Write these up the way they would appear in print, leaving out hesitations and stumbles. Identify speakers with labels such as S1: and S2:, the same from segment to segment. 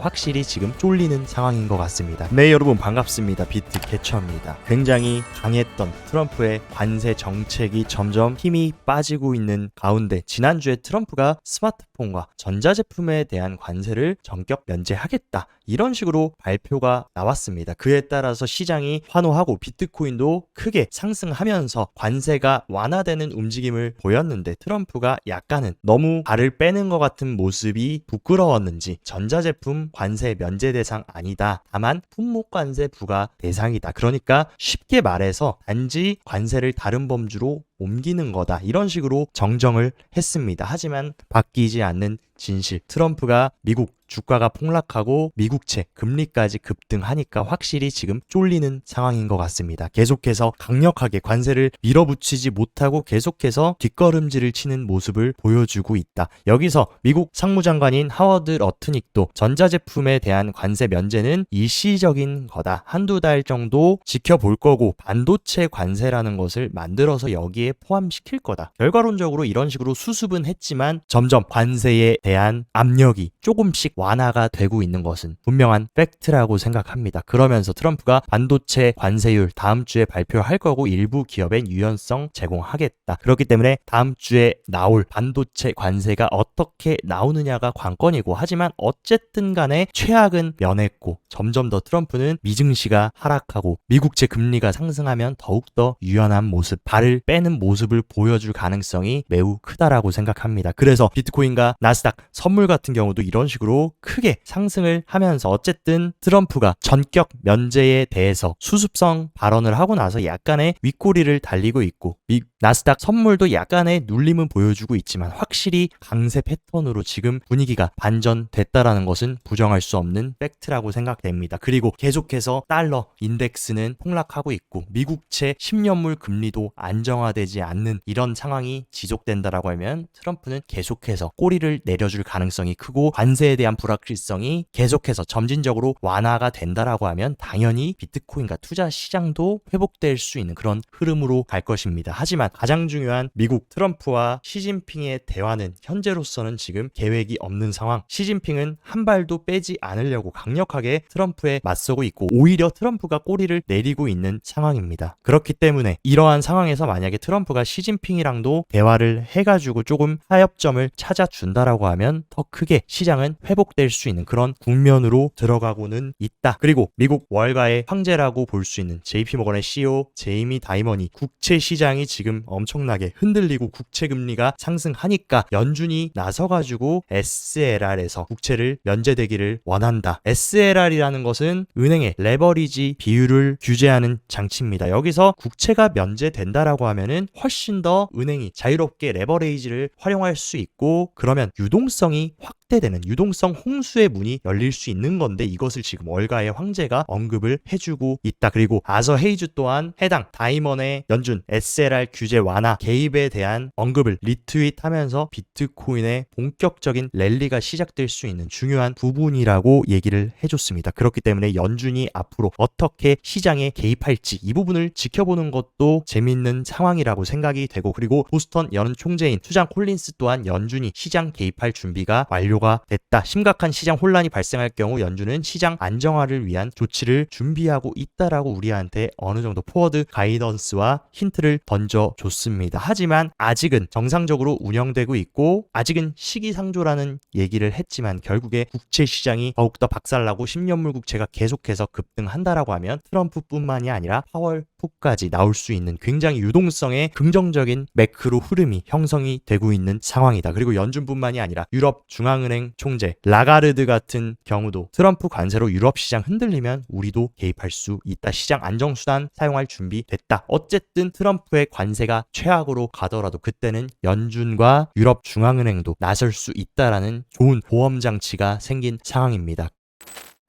S1: 확실히 지금 쫄리는 상황인 것 같습니다. 네, 여러분 반갑습니다. 비트캐쳐입니다. 굉장히 강했던 트럼프의 관세 정책이 점점 힘이 빠지고 있는 가운데 지난주에 트럼프가 스마트폰과 전자제품에 대한 관세를 전격 면제하겠다, 이런 식으로 발표가 나왔습니다. 그에 따라서 시장이 환호하고 비트코인도 크게 상승하면서 관세가 완화되는 움직임을 보였는데, 트럼프가 약간은 너무 발을 빼는 것 같은 모습이 부끄러웠는지 전자제품 관세 면제 대상 아니다, 다만 품목 관세 부과 대상이다, 그러니까 쉽게 말해서 단지 관세를 다른 범주로 옮기는 거다, 이런 식으로 정정을 했습니다. 하지만 바뀌지 않는 진실, 트럼프가 미국 주가가 폭락하고 미국채 금리까지 급등하니까 확실히 지금 쫄리는 상황인 것 같습니다. 계속해서 강력하게 관세를 밀어붙이지 못하고 계속해서 뒷걸음질을 치는 모습을 보여주고 있다. 여기서 미국 상무장관인 하워드 러트닉도 전자제품에 대한 관세 면제는 일시적인 거다, 한두 달 정도 지켜볼 거고 반도체 관세라는 것을 만들어서 여기에 포함시킬 거다. 결과론적으로 이런 식으로 수습은 했지만 점점 관세에 대한 압력이 조금씩 완화가 되고 있는 것은 분명한 팩트라고 생각합니다. 그러면서 트럼프가 반도체 관세율 다음 주에 발표할 거고 일부 기업엔 유연성 제공하겠다. 그렇기 때문에 다음 주에 나올 반도체 관세가 어떻게 나오느냐가 관건이고, 하지만 어쨌든 간에 최악은 면했고 점점 더 트럼프는 미증시가 하락하고 미국채 금리가 상승하면 더욱더 유연한 모습, 발을 빼는 모습을 보여줄 가능성이 매우 크다라고 생각합니다. 그래서 비트코인과 나스닥 선물 같은 경우도 이런 식으로 크게 상승을 하면서 어쨌든 트럼프가 전격 면제에 대해서 수습성 발언을 하고 나서 약간의 윗꼬리를 달리고 있고, 나스닥 선물도 약간의 눌림은 보여주고 있지만 확실히 강세 패턴으로 지금 분위기가 반전됐다라는 것은 부정할 수 없는 팩트라고 생각됩니다. 그리고 계속해서 달러 인덱스는 폭락하고 있고 미국채 10년물 금리도 안정화되지 않는 이런 상황이 지속된다라고 하면 트럼프는 계속해서 꼬리를 내려줄 가능성이 크고, 관세에 대한 불확실성이 계속해서 점진적으로 완화가 된다라고 하면 당연히 비트코인과 투자 시장도 회복될 수 있는 그런 흐름으로 갈 것입니다. 하지만 가장 중요한 미국 트럼프와 시진핑의 대화는 현재로서는 지금 계획이 없는 상황. 시진핑은 한 발도 빼지 않으려고 강력하게 트럼프에 맞서고 있고 오히려 트럼프가 꼬리를 내리고 있는 상황입니다. 그렇기 때문에 이러한 상황에서 만약에 트럼프가 시진핑이랑도 대화를 해가지고 조금 타협점을 찾아준다라고 하면 더 크게 시장은 회복될 수 있는 그런 국면으로 들어가고는 있다. 그리고 미국 월가의 황제라고 볼 수 있는 JP모건의 CEO 제이미 다이먼이 국채 시장이 지금 엄청나게 흔들리고 국채 금리가 상승하니까 연준이 나서가지고 SLR에서 국채를 면제되기를 원한다. SLR이라는 것은 은행의 레버리지 비율을 규제하는 장치입니다. 여기서 국채가 면제된다라고 하면은 훨씬 더 은행이 자유롭게 레버리지를 활용할 수 있고, 그러면 유동성이 확대되는 유동성 홍수의 문이 열릴 수 있는 건데, 이것을 지금 월가의 황제가 언급을 해주고 있다. 그리고 아서 헤이즈 또한 해당 다이먼의 연준 SLR 규제 완화 개입에 대한 언급을 리트윗하면서 비트코인의 본격적인 랠리가 시작될 수 있는 중요한 부분이라고 얘기를 해줬습니다. 그렇기 때문에 연준이 앞으로 어떻게 시장에 개입할지 이 부분을 지켜보는 것도 재밌는 상황이라고 생각이 되고, 그리고 보스턴 연 총재인 수잔 콜린스 또한 연준이 시장 개입할 준비가 완료가 됐다, 심각한 시장 혼란이 발생할 경우 연준은 시장 안정화를 위한 조치를 준비하고 있다라고 우리한테 어느 정도 포워드 가이던스와 힌트를 던져줬습니다. 하지만 아직은 정상적으로 운영되고 있고 아직은 시기상조라는 얘기를 했지만 결국에 국채 시장이 더욱더 박살나고 10년물 국채가 계속해서 급등한다라고 하면 트럼프뿐만이 아니라 파월 푸까지 나올 수 있는 굉장히 유동성의 긍정적인 매크로 흐름이 형성이 되고 있는 상황이다. 그리고 연준뿐만이 아니라 유럽 중앙은행 총재 라가르드 같은 경우도 트럼프 관세로 유럽 시장 흔들리면 우리도 개입할 수 있다, 시장 안정수단 사용할 준비 됐다. 어쨌든 트럼프의 관세가 최악으로 가더라도 그때는 연준과 유럽 중앙은행도 나설 수 있다라는 좋은 보험 장치가 생긴 상황입니다.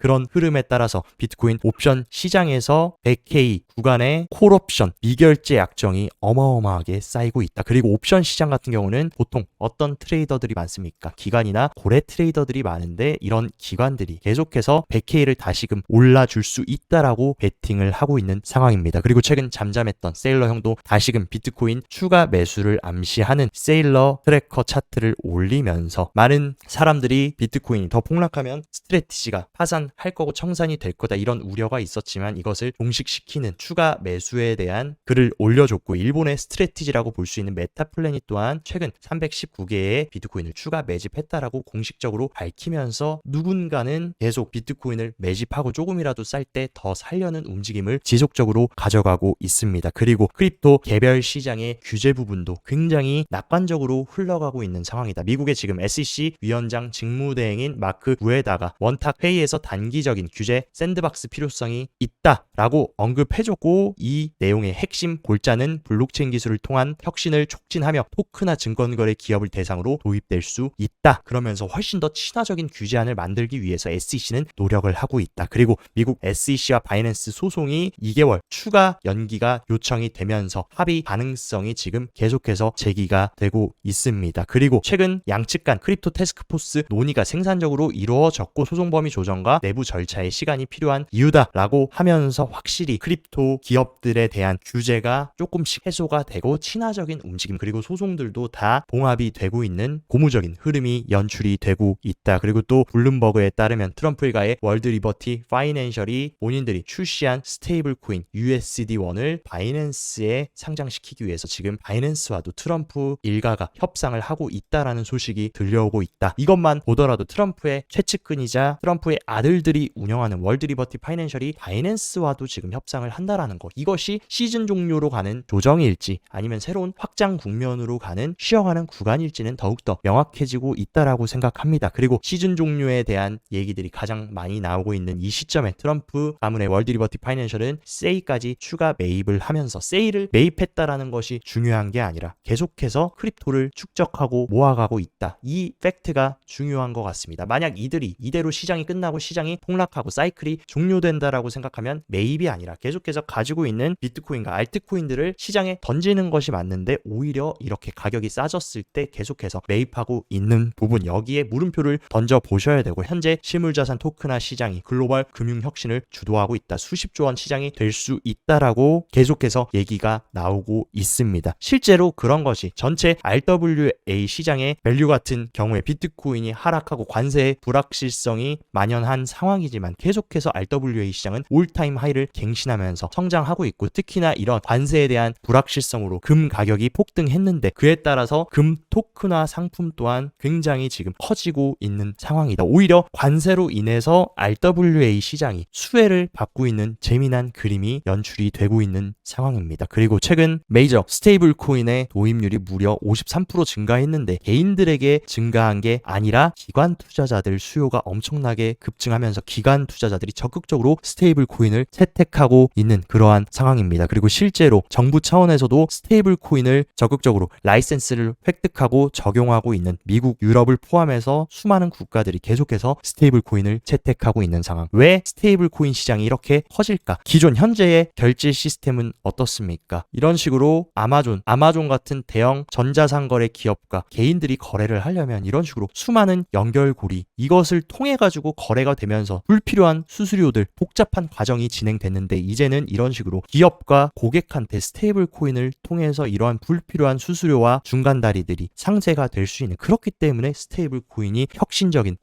S1: 그런 흐름에 따라서 비트코인 옵션 시장에서 100K 구간에 콜옵션, 미결제 약정이 어마어마하게 쌓이고 있다. 그리고 옵션 시장 같은 경우는 보통 어떤 트레이더들이 많습니까? 기관이나 고래 트레이더들이 많은데 이런 기관들이 계속해서 100K를 다시금 올라줄 수 있다라고 베팅을 하고 있는 상황입니다. 그리고 최근 잠잠했던 세일러 형도 다시금 비트코인 추가 매수를 암시하는 세일러 트래커 차트를 올리면서 많은 사람들이 비트코인이 더 폭락하면 스트래티지가 파산할 거고 청산이 될 거다 이런 우려가 있었지만 이것을 종식시키는 추가 매수에 대한 글을 올려줬고 일본의 스트래티지라고 볼 수 있는 메타플래닛 또한 최근 319개의 비트코인을 추가 매집했다라고 공식적으로 밝히면서 누군가는 계속 비트코인을 매집하고 조금이라도 쌀 때 더 살려는 움직임을 지속적으로 가져가고 있습니다. 그리고 크립토 개별 시장의 규제 부분도 굉장히 낙관적으로 흘러가고 있는 상황이다. 미국의 지금 SEC 위원장 직무대행인 마크 부에다가 원탁 회의에서 단기적인 규제 샌드박스 필요성이 있다라고 언급해줬고 이 내용의 핵심 골자는 블록체인 기술을 통한 혁신을 촉진하며 토크나 증권거래 기업을 대상으로 도입될 수 있다. 그러면서 훨씬 더 친화적인 규제안을 만들기 위해서 SEC는 노력을 하고 있다. 그리고 미국 SEC와 바이낸스 소송이 2개월 추가 연기가 요청이 되면서 합의 가능성이 지금 계속해서 제기가 되고 있습니다. 그리고 최근 양측 간 크립토 태스크포스 논의가 생산적으로 이루어졌고 소송 범위 조정과 내부 절차에 시간이 필요한 이유다라고 하면서 확실히 크립토 기업들에 대한 규제가 조금씩 해소가 되고 친화적인 움직임 그리고 소송들도 다 봉합이 되고 있는 고무적인 흐름이 연출이 되고 있다. 그리고 또 블룸버그에 따르면 트럼프 일가의 월드 리버티 파이낸셜이 본인들이 출시한 스테이블 코인 USD1을 바이낸스에 상장시키기 위해서 지금 바이낸스와도 트럼프 일가가 협상을 하고 있다라는 소식이 들려오고 있다. 이것만 보더라도 트럼프의 최측근이자 트럼프의 아들들이 운영하는 월드 리버티 파이낸셜이 바이낸스와도 지금 협상을 한다라는 것. 이것이 시즌 종료로 가는 조정일지 아니면 새로운 확장 국면으로 가는 쉬어가는 구간일지는 더욱더 명확해지고 있다라고 생각합니다. 그리고 시즌 종료에 대한 얘기들이 가장 많이 나오고 있는 이 시점에 트럼프 가문의 월드 리버티 파이낸셜은 세이까지 추가 매입을 하면서 세이를 매입했다라는 것이 중요한 게 아니라 계속해서 크립토를 축적하고 모아가고 있다. 이 팩트가 중요한 것 같습니다. 만약 이들이 이대로 시장이 끝나고 시장이 폭락하고 사이클이 종료된다라고 생각하면 매입이 아니라 계속해서 가지고 있는 비트코인과 알트코인들을 시장에 던지는 것이 맞는데 오히려 이렇게 가격이 싸졌을 때 계속해서 매입하고 있는 부분 여기에 물음표를 던져 보셔야 되고 현재 실물자산 토크나 시장이 글로벌 금융 혁신을 주도하고 있다. 수십조 원 시장이 될 수 있다라고 계속해서 얘기가 나오고 있습니다. 실제로 그런 것이 전체 RWA 시장의 밸류 같은 경우에 비트코인이 하락하고 관세의 불확실성이 만연한 상황이지만 계속해서 RWA 시장은 올타임 하이를 갱신하면서 성장하고 있고 특히나 이런 관세에 대한 불확실성으로 금 가격이 폭등했는데 그에 따라서 금 토크나 상품 또한 굉장히 지금 커지고 있는 상황이다. 오히려 관세로 인해서 RWA 시장이 수혜를 받고 있는 재미난 그림이 연출이 되고 있는 상황입니다. 그리고 최근 메이저 스테이블 코인의 도입률이 무려 53% 증가했는데 개인들에게 증가한 게 아니라 기관 투자자들 수요가 엄청나게 급증하면서 기관 투자자들이 적극적으로 스테이블 코인을 채택하고 있는 그러한 상황입니다. 그리고 실제로 정부 차원에서도 스테이블 코인을 적극적으로 라이센스를 획득하고 적용하고 있는 미국, 유럽을 포함해서 수많은 국가들이 계속해서 스테이블 코인을 채택하고 있는 상황. 왜 스테이블 코인 시장이 이렇게 커질까? 기존 현재의 결제 시스템은 어떻습니까? 이런 식으로 아마존 같은 대형 전자상거래 기업과 개인들이 거래를 하려면 이런 식으로 수많은 연결고리 이것을 통해 가지고 거래가 되면서 불필요한 수수료들 복잡한 과정이 진행됐는데 이제는 이런 식으로 기업과 고객한테 스테이블 코인을 통해서 이러한 불필요한 수수료와 중간다리들이 상쇄가 될 수 있는 그렇기 때문에 스테이블 코인이 혁신적인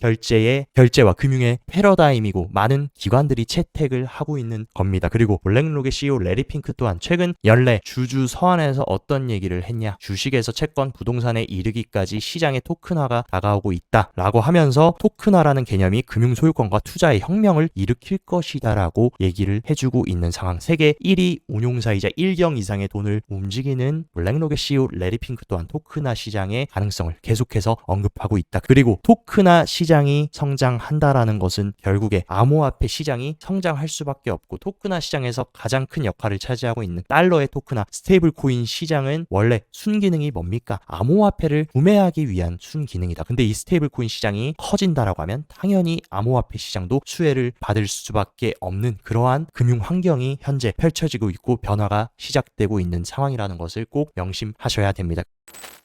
S1: 결제와 금융의 패러다임이고 많은 기관들이 채택을 하고 있는 겁니다. 그리고 블랙록의 CEO 레리 핑크 또한 최근 연례 주주 서한에서 어떤 얘기를 했냐 주식에서 채권 부동산에 이르기까지 시장의 토큰화가 다가오고 있다라고 하면서 토큰화라는 개념이 금융 소유권과 투자의 혁명을 일으킬 것이다라고 얘기를 해주고 있는 상황. 세계 1위 운용사이자 1경 이상의 돈을 움직이는 블랙록의 CEO 레리 핑크 또한 토큰화 시장의 가능성을 계속해서 언급하고 있다. 그리고 토큰화 시장이 성장한다라는 것은 결국에 암호화폐 시장이 성장할 수밖에 없고 토큰화 시장에서 가장 큰 역할을 차지하고 있는 달러의 토큰화 스테이블 코인 시장은 원래 순기능이 뭡니까? 암호화폐를 구매하기 위한 순기능이다. 근데 이 스테이블 코인 시장이 커진다라고 하면 당연히 암호화폐 시장도 수혜를 받을 수밖에 없는 그러한 금융 환경이 현재 펼쳐지고 있고 변화가 시작되고 있는 상황이라는 것을 꼭 명심하셔야 됩니다.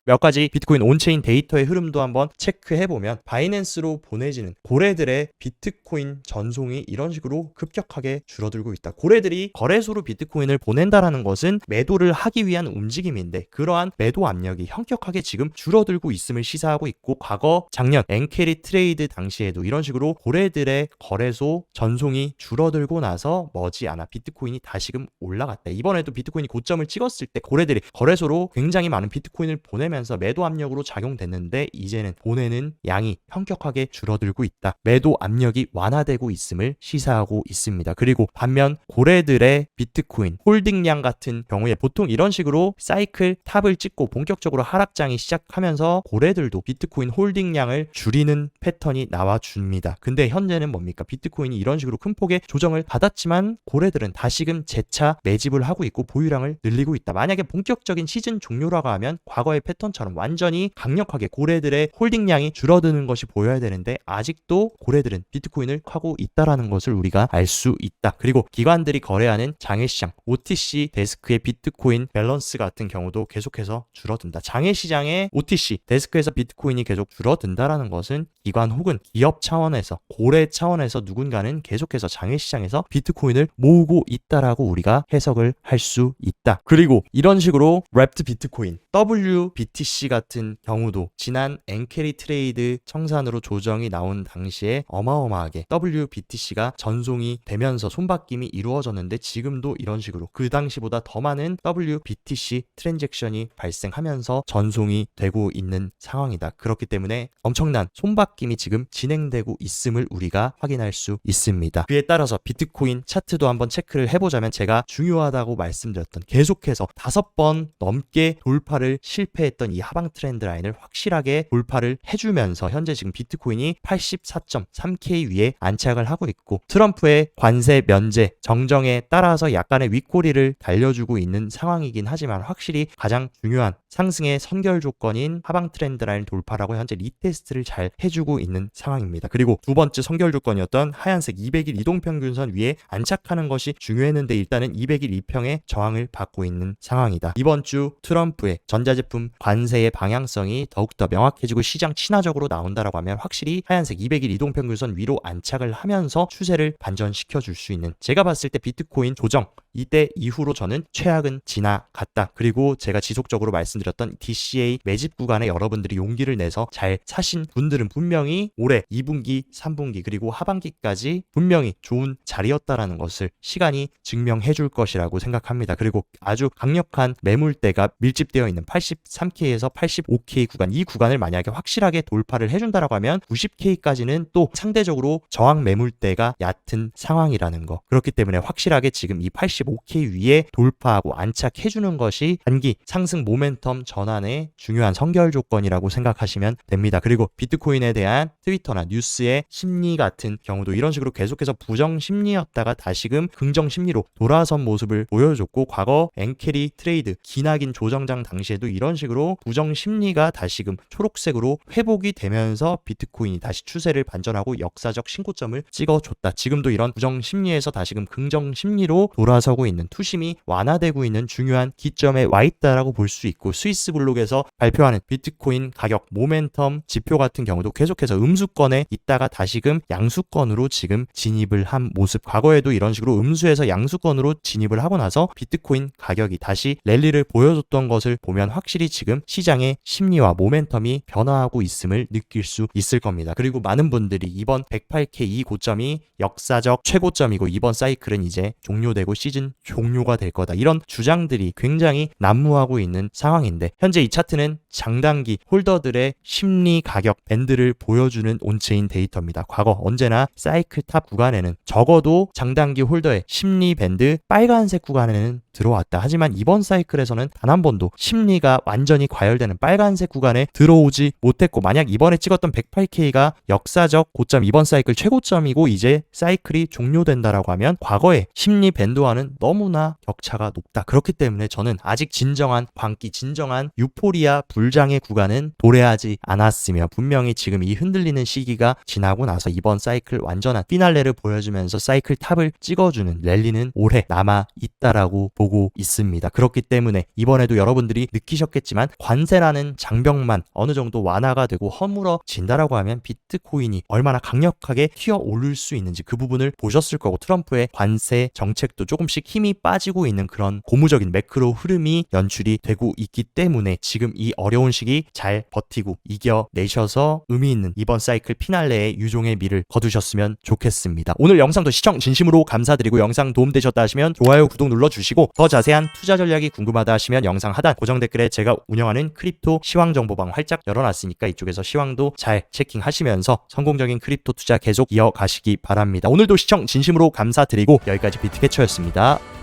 S1: 몇 가지 비트코인 온체인 데이터의 흐름도 한번 체크해보면 바이낸스로 보내지는 고래들의 비트코인 전송이 이런 식으로 급격하게 줄어들고 있다. 고래들이 거래소로 비트코인을 보낸다라는 것은 매도를 하기 위한 움직임인데 그러한 매도 압력이 현격하게 지금 줄어들고 있음을 시사하고 있고 과거 작년 엔캐리 트레이드 당시에도 이런 식으로 고래들의 거래소 전송이 줄어들고 나서 머지않아 비트코인이 다시금 올라갔다. 이번에도 비트코인이 고점을 찍었을 때 고래들이 거래소로 굉장히 많은 비트코인을 보내면서 매도 압력으로 작용됐는데 이제는 보내는 양이 현격하게 줄어들고 있다. 매도 압력이 완화되고 있음을 시사하고 있습니다. 그리고 반면 고래들의 비트코인 홀딩량 같은 경우에 보통 이런 식으로 사이클 탑을 찍고 본격적으로 하락장이 시작하면서 고래들도 비트코인 홀딩량을 줄이는 패턴이 나와줍니다. 근데 현재는 뭡니까? 비트코인이 이런 식으로 큰 폭의 조정을 받았지만 고래들은 다시금 재차 매집을 하고 있고 보유량을 늘리고 있다. 만약에 본격적인 시즌 종료라고 하면 과거의 패턴처럼 완전히 강력하게 고래들의 홀딩량이 줄어드는 것이 보여야 되는데 아직도 고래들은 비트코인을 하고 있다라는 것을 우리가 알 수 있다. 그리고 기관들이 거래하는 장외시장 OTC 데스크의 비트코인 밸런스 같은 경우도 계속해서 줄어든다. 장외시장의 OTC 데스크에서 비트코인이 계속 줄어든다라는 것은 기관 혹은 기업 차원에서 고래 차원에서 누군가는 계속해서 장외시장에서 비트코인을 모으고 있다라고 우리가 해석을 할 수 있다. 그리고 이런 식으로 랩트 비트코인 WBTC 같은 경우도 지난 엔캐리 트레이드 청산으로 조정이 나온 당시에 어마어마하게 WBTC가 전송이 되면서 손바뀜이 이루어졌는데 지금도 이런 식으로 그 당시보다 더 많은 WBTC 트랜잭션이 발생하면서 전송이 되고 있는 상황이다. 그렇기 때문에 엄청난 손바뀜이 지금 진행되고 있음을 우리가 확인할 수 있습니다. 그에 따라서 비트코인 차트도 한번 체크를 해보자면 제가 중요하다고 말씀드렸던 계속해서 5번 넘게 돌파를 실패했던 이 하방 트렌드 라인을 확실하게 돌파를 해주면서 현재 지금 비트코인이 84.3K 위에 안착을 하고 있고 트럼프의 관세 면제 정정에 따라서 약간의 윗꼬리를 달려주고 있는 상황이긴 하지만 확실히 가장 중요한 상승의 선결 조건인 하방 트렌드 라인 돌파라고 현재 리테스트를 잘 해주고 있는 상황입니다. 그리고 두 번째 선결 조건이었던 하얀색 200일 이동평균선 위에 안착하는 것이 중요했는데 일단은 200일 이평의 저항을 받고 있는 상황이다. 이번 주 트럼프의 전자제품 관세의 방향성이 더욱더 명확해지고 시장 친화적으로 나온다라고 하면 확실히 하얀색 200일 이동평균선 위로 안착을 하면서 추세를 반전시켜 줄 수 있는 제가 봤을 때 비트코인 조정 이때 이후로 저는 최악은 지나갔다. 그리고 제가 지속적으로 말씀드렸던 DCA 매집 구간에 여러분들이 용기를 내서 잘 사신 분들은 분명히 올해 2분기, 3분기 그리고 하반기까지 분명히 좋은 자리였다라는 것을 시간이 증명해 줄 것이라고 생각합니다. 그리고 아주 강력한 매물대가 밀집되어 있는 83K에서 85K 구간 이 구간을 만약에 확실하게 돌파를 해준다라고 하면 90K까지는 또 상대적으로 저항 매물대가 얕은 상황이라는 거. 그렇기 때문에 확실하게 지금 이 85K 위에 돌파하고 안착해주는 것이 단기 상승 모멘텀 전환의 중요한 선결 조건이라고 생각하시면 됩니다. 그리고 비트코인에 대한 트위터나 뉴스의 심리 같은 경우도 이런 식으로 계속해서 부정 심리였다가 다시금 긍정 심리로 돌아선 모습을 보여줬고 과거 엔캐리 트레이드 기나긴 조정장 당시에도 이런 식으로 부정 심리가 다시금 초록색으로 회복이 되면서 비트코인이 다시 추세를 반전하고 역사적 신고점을 찍어줬다. 지금도 이런 부정 심리에서 다시금 긍정 심리로 돌아서고 있는 투심이 완화되고 있는 중요한 기점에 와 있다라고 볼 수 있고 스위스 블록에서 발표하는 비트코인 가격 모멘텀 지표 같은 경우도 계속해서 음수권에 있다가 다시금 양수권으로 지금 진입을 한 모습. 과거에도 이런 식으로 음수에서 양수권으로 진입을 하고 나서 비트코인 가격이 다시 랠리를 보여줬던 것을 보면 확실히 지금 시장의 심리와 모멘텀이 변화하고 있음을 느낄 수 있을 겁니다. 그리고 많은 분들이 이번 108K 이 고점이 역사적 최고점이고 이번 사이클은 이제 종료되고 시즌 종료가 될 거다. 이런 주장들이 굉장히 난무하고 있는 상황인데 현재 이 차트는 장단기 홀더들의 심리 가격 밴드를 보여주는 온체인 데이터입니다. 과거 언제나 사이클 탑 구간에는 적어도 장단기 홀더의 심리 밴드 빨간색 구간에는 들어왔다. 하지만 이번 사이클에서는 단 한 번도 심리가 완전히 과열되는 빨간색 구간에 들어오지 못했고 만약 이번에 찍었던 108K가 역사적 고점 이번 사이클 최고점이고 이제 사이클이 종료된다라고 하면 과거의 심리 밴드와는 보면 너무나 격차가 높다. 그렇기 때문에 저는 아직 진정한 광기, 진정한 유포리아 불장의 구간은 도래하지 않았으며 분명히 지금 이 흔들리는 시기가 지나고 나서 이번 사이클 완전한 피날레를 보여주면서 사이클 탑을 찍어주는 랠리는 오래 남아 있다라고 보고 있습니다. 그렇기 때문에 이번에도 여러분들이 느끼셨겠지만 관세라는 장벽만 어느 정도 완화가 되고 허물어진다라고 하면 비트코인이 얼마나 강력하게 튀어 오를 수 있는지 그 부분을 보셨을 거고, 트럼프의 관세 정책도 조금씩 힘이 빠지고 있는 그런 고무적인 매크로 흐름이 연출이 되고 있기 때문에 지금 이 어려운 시기 잘 버티고 이겨내셔서 의미 있는 이번 사이클 피날레에 유종의 미를 거두셨으면 좋겠습니다. 오늘 영상도 시청 진심으로 감사드리고, 영상 도움되셨다 하시면 좋아요, 구독 눌러주시고, 더 자세한 투자 전략이 궁금하다 하시면 영상 하단 고정 댓글에 제가 운영하는 크립토 시황 정보방 활짝 열어놨으니까 이쪽에서 시황도 잘 체킹하시면서 성공적인 크립토 투자 계속 이어가시기 바랍니다. 오늘도 시청 진심으로 감사드리고 여기까지 비트캐쳐였습니다.